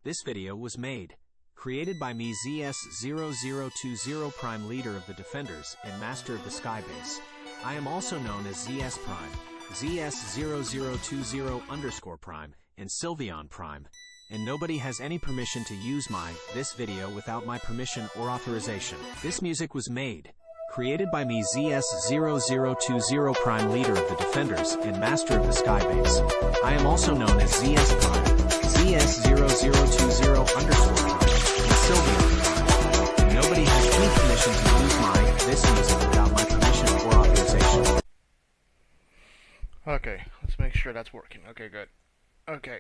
This video was made, created by me ZS0020 Prime, leader of the Defenders and master of the Skybase. I am also known as ZS Prime, ZS0020 Prime, and Sylveon Prime, and nobody has any permission to use this video without my permission or authorization. This music was made, created by me ZS0020 Prime, leader of the Defenders and master of the Skybase. I am also known as ZS Prime, ZS0020 Prime, and Sylveon Prime. Nobody has any permission to use this music without my permission or authorization. Okay, let's make sure that's working. Okay, good. Okay.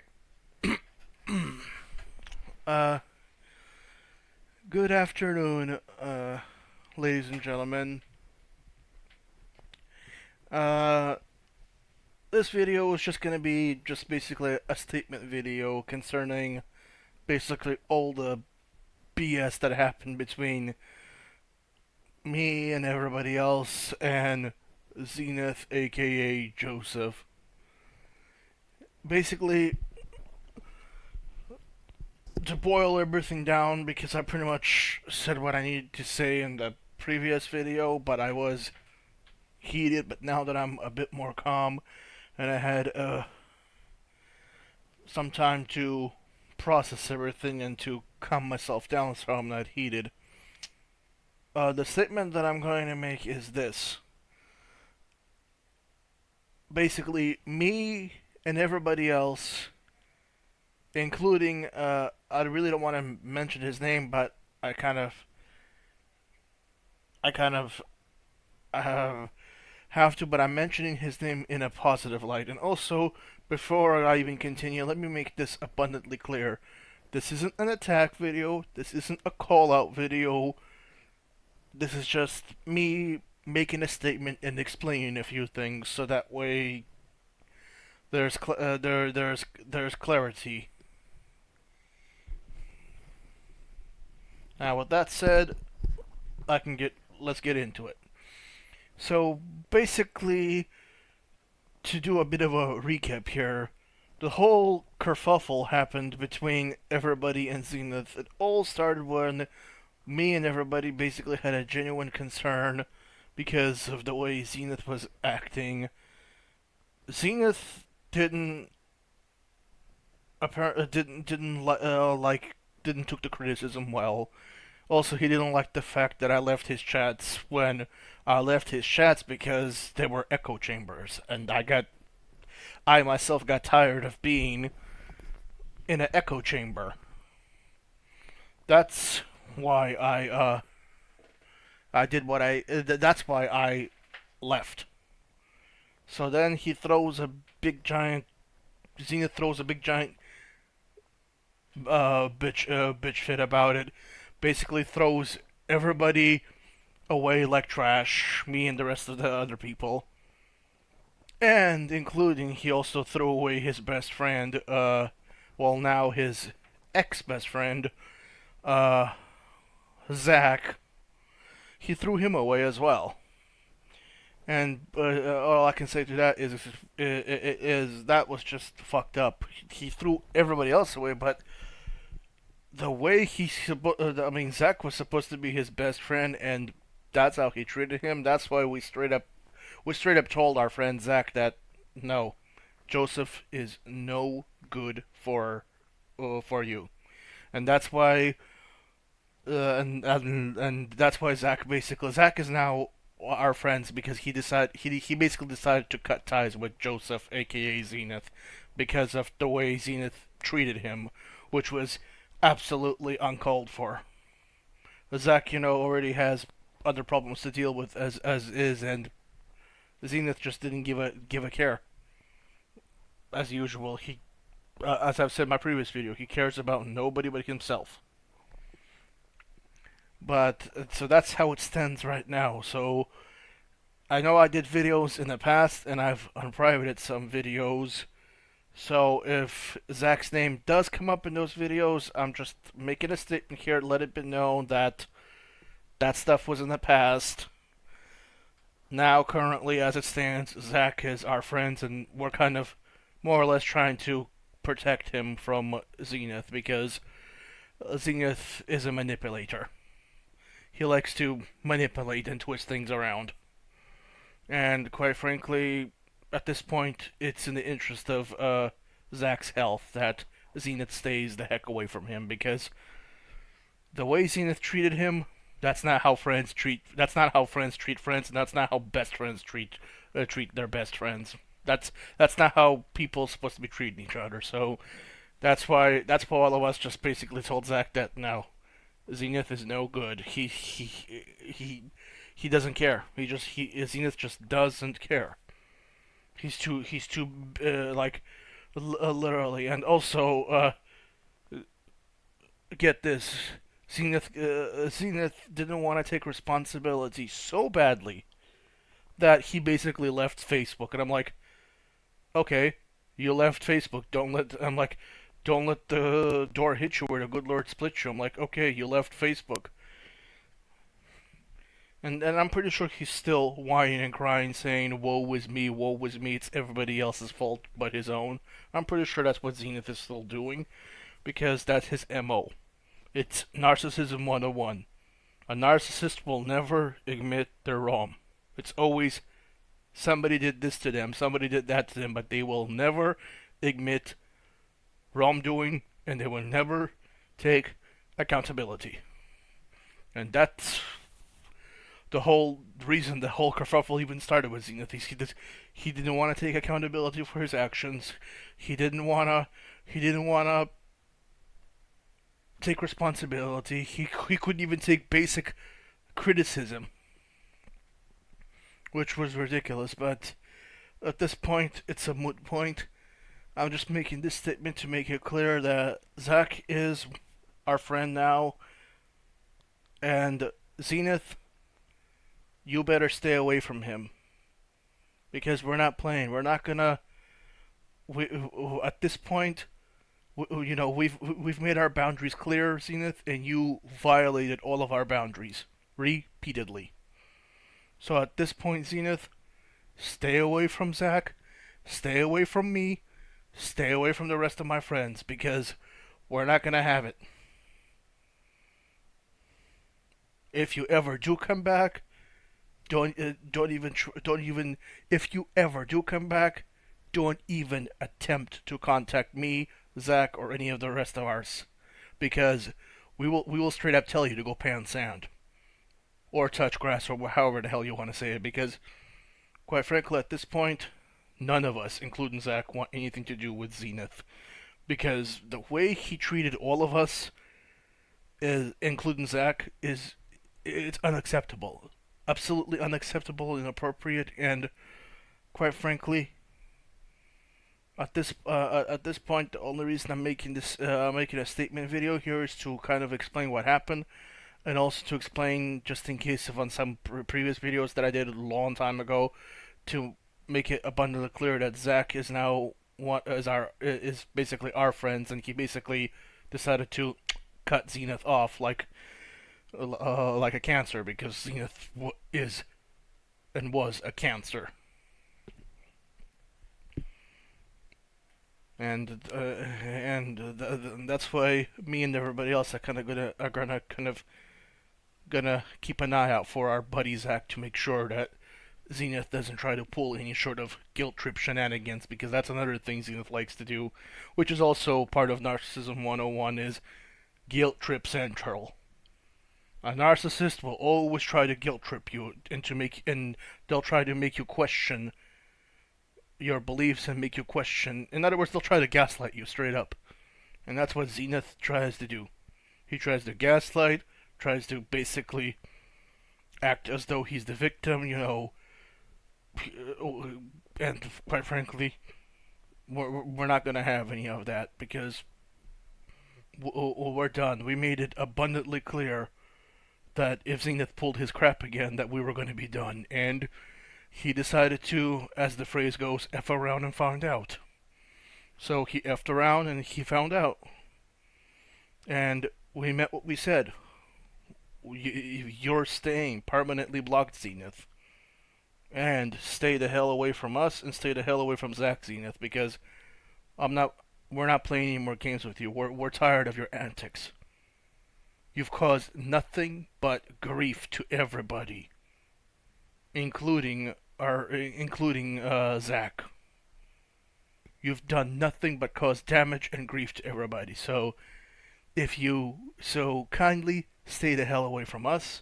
Good afternoon, ladies and gentlemen. This video is just gonna be basically a statement video concerning basically all the BS that happened between me and everybody else and Zenith, aka Joseph. Basically, to boil everything down, because I pretty much said what I needed to say in the previous video, but I was heated. But now that I'm a bit more calm and I had some time to process everything and to calm myself down so I'm not heated, the statement that I'm going to make is this. Basically, me and everybody else, including, I really don't want to mention his name, but I kind of have to, but I'm mentioning his name in a positive light. And also, before I even continue, let me make this abundantly clear. This isn't an attack video, this isn't a call-out video, this is just me making a statement and explaining a few things, so that way there's clarity. Now, with that said, let's get into it. So, basically, to do a bit of a recap here, the whole kerfuffle happened between everybody and Zenith. It all started when me and everybody basically had a genuine concern because of the way Zenith was acting. Zenith didn't took the criticism well. Also, he didn't like the fact that I left his chats when I left his chats because they were echo chambers, and I myself got tired of being in an echo chamber. That's why that's why I left. So then Zenith throws a big giant bitch fit about it. Basically throws everybody away like trash, me and the rest of the other people. And including, he also threw away his best friend, now his ex-best friend, Zack. He threw him away as well. And all I can say to that is that was just fucked up. He threw everybody else away, but the way Zack was supposed to be his best friend, and that's how he treated him. That's why we straight up told our friend Zack that no, Joseph is no good for you, and that's why and that's why Zack is now our friends, because he basically decided to cut ties with Joseph, aka Zenith, because of the way Zenith treated him, which was absolutely uncalled for. Zack, already has other problems to deal with as is, and Zenith just didn't give a care. As usual, he, as I've said in my previous video, he cares about nobody but himself. But, so that's how it stands right now. So, I know I did videos in the past, and I've unprivated some videos. So, if Zack's name does come up in those videos, I'm just making a statement here to let it be known that that stuff was in the past. Now, currently, as it stands, Zack is our friend, and we're kind of more or less trying to protect him from Zenith, because Zenith is a manipulator. He likes to manipulate and twist things around. And quite frankly, at this point, it's in the interest of Zack's health that Zenith stays the heck away from him, because the way Zenith treated him, that's not how friends treat. That's not how friends treat friends, and that's not how best friends treat their best friends. That's not how people are supposed to be treating each other. So that's why all of us just basically told Zack that no, Zenith is no good. He doesn't care. Zenith just doesn't care. He's too like literally, and also get this. Zenith didn't want to take responsibility so badly that he basically left Facebook, and I'm like, okay, you left Facebook. Don't let the door hit you where the good Lord split you. I'm like, okay, you left Facebook. And I'm pretty sure he's still whining and crying, saying, woe is me, it's everybody else's fault but his own. I'm pretty sure that's what Zenith is still doing, because that's his MO. It's narcissism 101. A narcissist will never admit they're wrong. It's always somebody did this to them, somebody did that to them, but they will never admit wrongdoing, and they will never take accountability. And that's the whole reason the whole kerfuffle even started with Zenith. He didn't want to take accountability for his actions. He didn't wanna take responsibility. He couldn't even take basic criticism, which was ridiculous. But at this point, it's a moot point. I'm just making this statement to make it clear that Zack is our friend now, and Zenith, you better stay away from him, because we're not playing. We're not gonna. At this point, we've made our boundaries clear, Zenith, and you violated all of our boundaries repeatedly. So at this point, Zenith, stay away from Zack, stay away from me, stay away from the rest of my friends, because we're not gonna have it. If you ever do come back, don't even if you ever do come back, don't even attempt to contact me, Zack, or any of the rest of ours, because we will straight up tell you to go pound sand or touch grass, or however the hell you want to say it, because quite frankly at this point, none of us, including Zack, want anything to do with Zenith, because the way he treated all of us, including Zack, it's unacceptable. Absolutely unacceptable, inappropriate, and quite frankly, at this point, the only reason I'm making a statement video here is to kind of explain what happened, and also to explain, just in case of on some previous videos that I did a long time ago, to make it abundantly clear that Zack is now is basically our friends, and he basically decided to cut Zenith off like a cancer, because Zenith is and was a cancer. And that's why me and everybody else are gonna keep an eye out for our buddy Zack, to make sure that Zenith doesn't try to pull any sort of guilt trip shenanigans, because that's another thing Zenith likes to do, which is also part of Narcissism 101, is guilt trip central. A narcissist will always try to guilt trip you and they'll try to make you question your beliefs and make you question. In other words, they'll try to gaslight you straight up. And that's what Zenith tries to do. He tries to gaslight, tries to basically act as though he's the victim, and quite frankly, we're not going to have any of that, because we're done. We made it abundantly clear that if Zenith pulled his crap again, that we were going to be done, and he decided to, as the phrase goes, F around and find out. So he effed around and he found out. And we met what we said. You're staying permanently blocked, Zenith. And stay the hell away from us, and stay the hell away from Zack, Zenith, because we're not playing any more games with you. We're tired of your antics. You've caused nothing but grief to everybody, including Zack. You've done nothing but cause damage and grief to everybody. So if you so kindly stay the hell away from us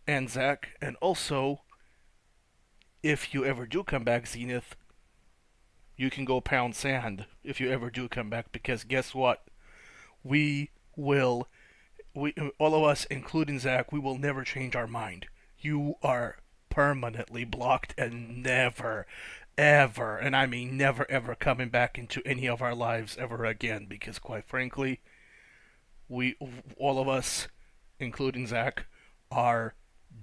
and Zack, and also if you ever do come back, Zenith, you can go pound sand if you ever do come back, because guess what? We will, we all of us, including Zack, we will never change our mind. You are permanently blocked and never, ever, and I mean never ever coming back into any of our lives ever again, because quite frankly, we, all of us, including Zack, are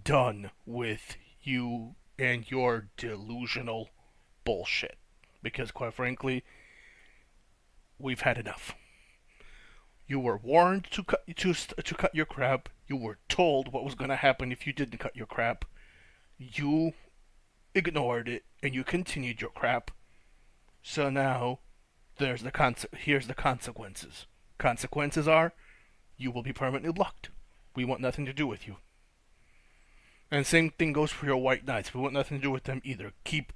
done with you and your delusional bullshit. Because quite frankly, we've had enough. You were warned to cut your crap. You were told what was going to happen if you didn't cut your crap. You ignored it and you continued your crap. So now here's the consequences. Consequences are you will be permanently blocked. We want nothing to do with you. And same thing goes for your white knights. We want nothing to do with them either. Keep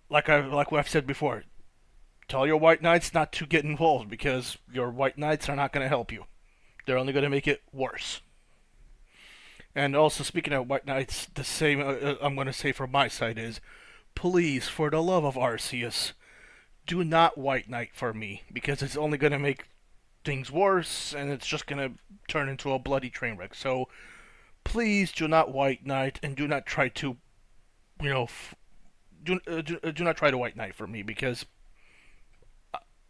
like I've said before, tell your white knights not to get involved, because your white knights are not going to help you. They're only going to make it worse. And also, speaking of white knights, the same I'm going to say from my side is, please, for the love of Arceus, do not white knight for me, because it's only going to make things worse, and it's just going to turn into a bloody train wreck. So, please do not white knight, and do not try to, do not try to white knight for me, because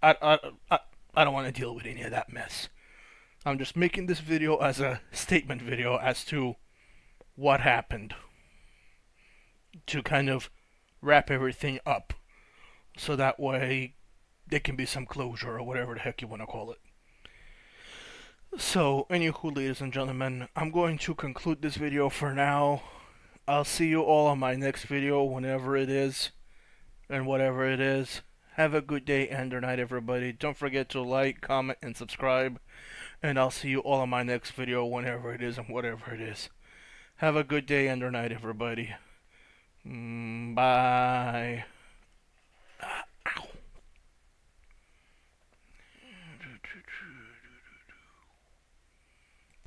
I don't want to deal with any of that mess. I'm just making this video as a statement video as to what happened, to kind of wrap everything up, so that way there can be some closure, or whatever the heck you want to call it. So, anywho, ladies and gentlemen, I'm going to conclude this video for now. I'll see you all on my next video, whenever it is, and whatever it is. Have a good day and or night, everybody. Don't forget to like, comment, and subscribe. And I'll see you all on my next video, whenever it is and whatever it is. Have a good day and or night, everybody. Bye.